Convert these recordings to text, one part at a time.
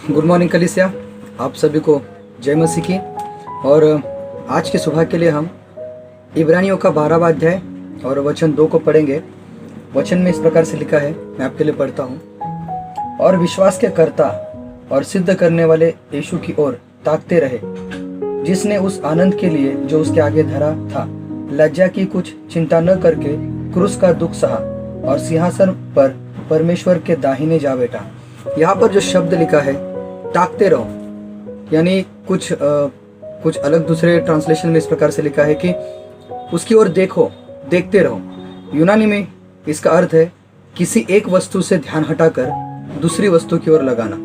Good morning कलीसिया, आप सभी को जय मसीह की। और आज की सुबह के लिए हम इब्रानियों का 12वां अध्याय और वचन 2 को पढ़ेंगे। वचन में इस प्रकार से लिखा है, मैं आपके लिए पढ़ता हूँ। और विश्वास के कर्ता और सिद्ध करने वाले यीशु की ओर ताकते रहे, जिसने उस आनंद के लिए जो उसके आगे धरा था लज्जा की कुछ चिंता न करके क्रूस का दुख सहा और सिंहासन पर परमेश्वर के दाहिने जा बैठा। यहाँ पर जो शब्द लिखा है ताकते रहो, यानी कुछ अलग दूसरे ट्रांसलेशन में इस प्रकार से लिखा है कि उसकी ओर देखो, देखते रहो। यूनानी में इसका अर्थ है किसी एक वस्तु से ध्यान हटाकर दूसरी वस्तु की ओर लगाना।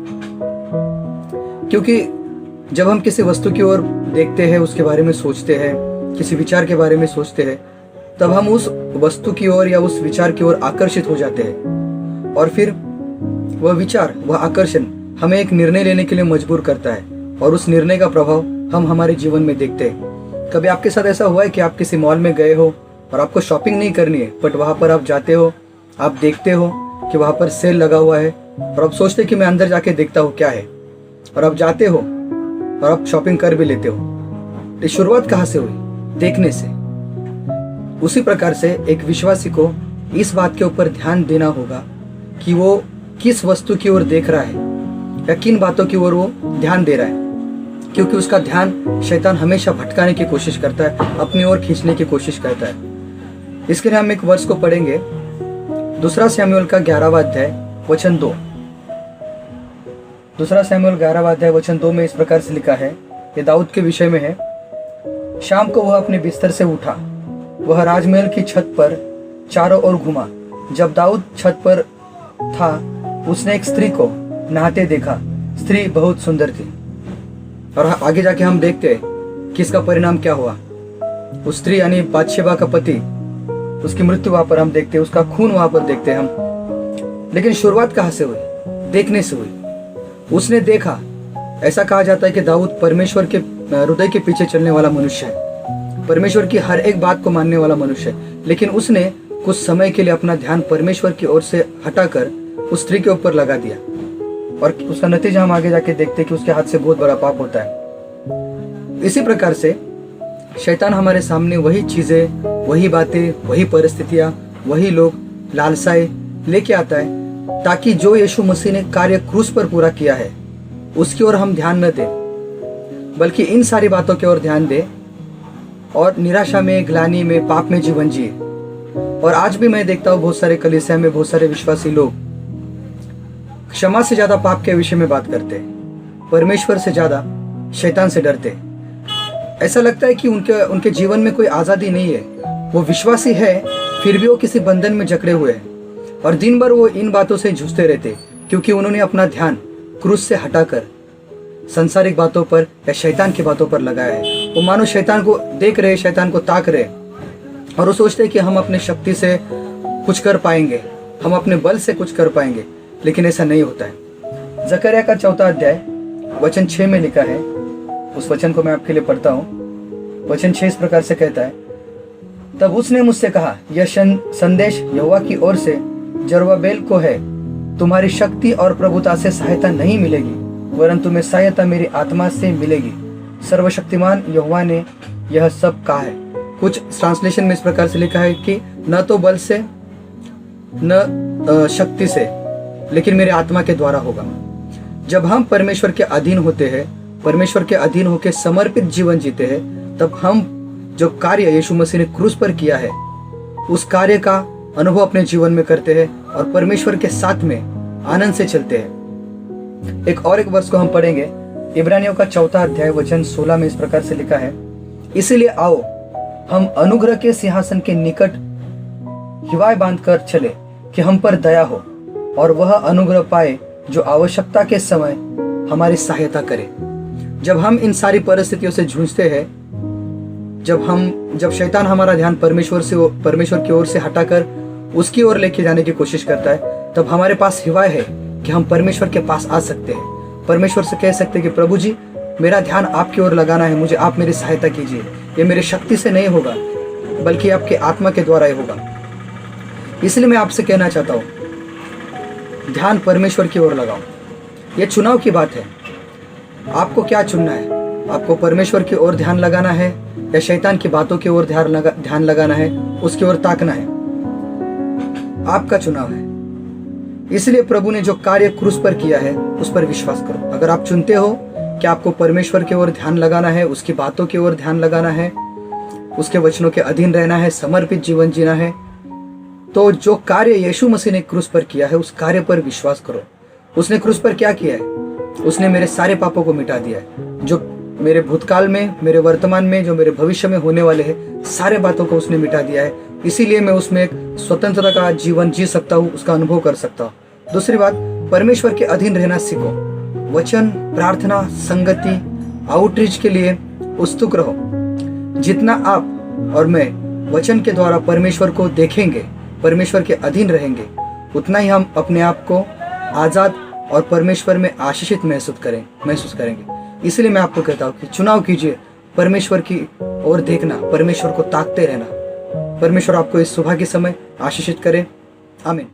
क्योंकि जब हम किसी वस्तु की ओर देखते हैं, उसके बारे में सोचते हैं, किसी विचार के बारे में सोचते हैं, तब हम उस वस्तु की ओर या उस विचार की ओर आकर्षित हो जाते हैं और फिर वह विचार, वह आकर्षण हमें एक निर्णय लेने के लिए मजबूर करता है और उस निर्णय का प्रभाव हम हमारे जीवन में देखते हैं। कभी आपके साथ ऐसा हुआ है कि आप किसी मॉल में गए हो और आपको शॉपिंग नहीं करनी है, बट वहाँ पर आप जाते हो, आप देखते हो कि वहाँ पर सेल लगा हुआ है और आप सोचते कि मैं अंदर जाके देखता हूँ क्या है, और आप जाते हो और आप शॉपिंग कर भी लेते हो। तो शुरुआत कहाँ से हुई? देखने से। उसी प्रकार से एक विश्वासी को इस बात के ऊपर ध्यान देना होगा कि वो किस वस्तु की ओर देख रहा है या किन बातों की ओर वो ध्यान दे रहा है, क्योंकि उसका ध्यान शैतान हमेशा भटकाने की कोशिश करता है, अपनी ओर खींचने की कोशिश करता है। इसके लिए हम एक वर्ष को पढ़ेंगे, 2 शमूएल का 11वां अध्याय वचन 2। 2 शमूएल 11वां अध्याय वचन 2 में इस प्रकार से लिखा है, ये दाऊद के विषय में है। शाम को वह अपने बिस्तर से उठा, वह राजमहल की छत पर चारों ओर घूमा। जब दाऊद छत पर था, उसने एक स्त्री को नहाते देखा। स्त्री बहुत सुंदर थी। और आगे जाके हम देखते हैं कि इसका परिणाम क्या हुआ। उस स्त्री यानी बादशेबा का पति, उसकी मृत्यु वहां पर हम देखते हैं, उसका खून वहां पर देखते हैं हम। लेकिन शुरुआत कहां से हुई? देखने से हुई। उसने देखा। ऐसा कहा जाता है कि दाऊद परमेश्वर के हृदय के पीछे चलने वाला मनुष्य है, परमेश्वर की हर एक बात को मानने वाला मनुष्य है, लेकिन उसने कुछ समय के लिए अपना ध्यान परमेश्वर की ओर से हटाकर उस स्त्री के ऊपर लगा दिया। और उसका नतीजा हम आगे जाके देखते हैं कि उसके हाथ से बहुत बड़ा पाप होता है। इसी प्रकार से शैतान हमारे सामने वही चीजें, वही बातें, वही परिस्थितियां, वही लोग, लालसाएं लेके आता है, ताकि जो यीशु मसीह ने कार्य क्रूस पर पूरा किया है उसकी ओर हम ध्यान न दें, बल्कि इन सारी बातों की ओर ध्यान दें और निराशा में, ग्लानि में, पाप में जीवन जिए। और आज भी मैं देखता हूँ बहुत सारे कलीसिया में बहुत सारे विश्वासी लोग क्षमा से ज्यादा पाप के विषय में बात करते हैं, परमेश्वर से ज्यादा शैतान से डरते हैं। ऐसा लगता है कि उनके जीवन में कोई आजादी नहीं है। वो विश्वासी है, फिर भी वो किसी बंधन में जकड़े हुए हैं और दिन भर वो इन बातों से जूझते रहते, क्योंकि उन्होंने अपना ध्यान क्रूस से हटाकर सांसारिक बातों पर या शैतान की बातों पर लगाया है। वो मानो शैतान को देख रहे, शैतान को ताक रहे, और वो सोचते हैं कि हम अपने शक्ति से कुछ कर पाएंगे, हम अपने बल से कुछ कर पाएंगे, लेकिन ऐसा नहीं होता है। जकरिया का 4वां अध्याय वचन 6 में लिखा है, उस वचन को मैं आपके लिए पढ़ता हूँ। वचन 6 इस प्रकार से कहता है, तब उसने मुझसे कहा, यह संदेश यहोवा की ओर से जरुब्बाबेल को है, तुम्हारी शक्ति और प्रभुता से सहायता नहीं मिलेगी, वरन तुम्हें सहायता मेरी आत्मा से मिलेगी। सर्वशक्तिमान यहोवा ने यह सब कहा है। कुछ ट्रांसलेशन में इस प्रकार से लिखा है कि न तो बल से न शक्ति से, लेकिन मेरे आत्मा के द्वारा होगा। जब हम परमेश्वर के अधीन होते हैं, परमेश्वर के अधीन होकर समर्पित जीवन जीते हैं, तब हम जो कार्य यीशु मसीह ने क्रूस पर किया है उस कार्य का अनुभव अपने जीवन में करते हैं और परमेश्वर के साथ में आनंद से चलते हैं। एक वर्ष को हम पढ़ेंगे, इब्रानियों का 4वां अध्याय वचन 16 में इस प्रकार से लिखा है, इसीलिए आओ हम अनुग्रह के सिंहासन के निकट हिवाए बांधकर चले कि हम पर दया हो और वह अनुग्रह पाए जो आवश्यकता के समय हमारी सहायता करे। जब हम इन सारी परिस्थितियों से जूझते हैं, जब शैतान हमारा ध्यान परमेश्वर की ओर से हटाकर उसकी ओर लेके जाने की कोशिश करता है, तब हमारे पास हिवाए है कि हम परमेश्वर के पास आ सकते हैं, परमेश्वर से कह सकते हैं कि प्रभु जी, मेरा ध्यान आपकी ओर लगाना है, मुझे आप मेरी सहायता कीजिए। ये मेरी शक्ति से नहीं होगा, बल्कि आपके आत्मा के द्वारा ही होगा। इसलिए मैं आपसे कहना चाहता हूँ, ध्यान परमेश्वर की ओर लगाओ। ये चुनाव की बात है। आपको क्या चुनना है? आपको परमेश्वर की ओर ध्यान लगाना है या शैतान की बातों की ओर ध्यान लगाना है, उसकी ओर ताकना है? आपका चुनाव है। इसलिए प्रभु ने जो कार्य क्रूस पर किया है उस पर विश्वास करो। अगर आप चुनते हो कि आपको परमेश्वर की ओर ध्यान लगाना है, उसकी बातों की ओर ध्यान लगाना है, उसके वचनों के अधीन रहना है, समर्पित जीवन जीना है, तो जो कार्य यीशु मसीह ने क्रूस पर किया है उस कार्य पर विश्वास करो। उसने क्रूस पर क्या किया है? उसने मेरे सारे पापों को मिटा दिया है। जो मेरे भूतकाल में, मेरे वर्तमान में, जो मेरे भविष्य में होने वाले हैं, सारे बातों को उसने मिटा दिया है। इसीलिए मैं उसमें एक स्वतंत्रता का जीवन जी सकता हूँ, उसका अनुभव कर सकता हूँ। दूसरी बात, परमेश्वर के अधीन रहना सीखो। वचन, प्रार्थना, संगति, आउटरीच के लिए उत्सुक रहो। जितना आप और मैं वचन के द्वारा परमेश्वर को देखेंगे, परमेश्वर के अधीन रहेंगे, उतना ही हम अपने आप को आजाद और परमेश्वर में आशीषित महसूस करेंगे। इसलिए मैं आपको कहता हूँ कि चुनाव कीजिए परमेश्वर की ओर देखना, परमेश्वर को ताकते रहना। परमेश्वर आपको इस सुबह के समय आशीषित करे। आमीन।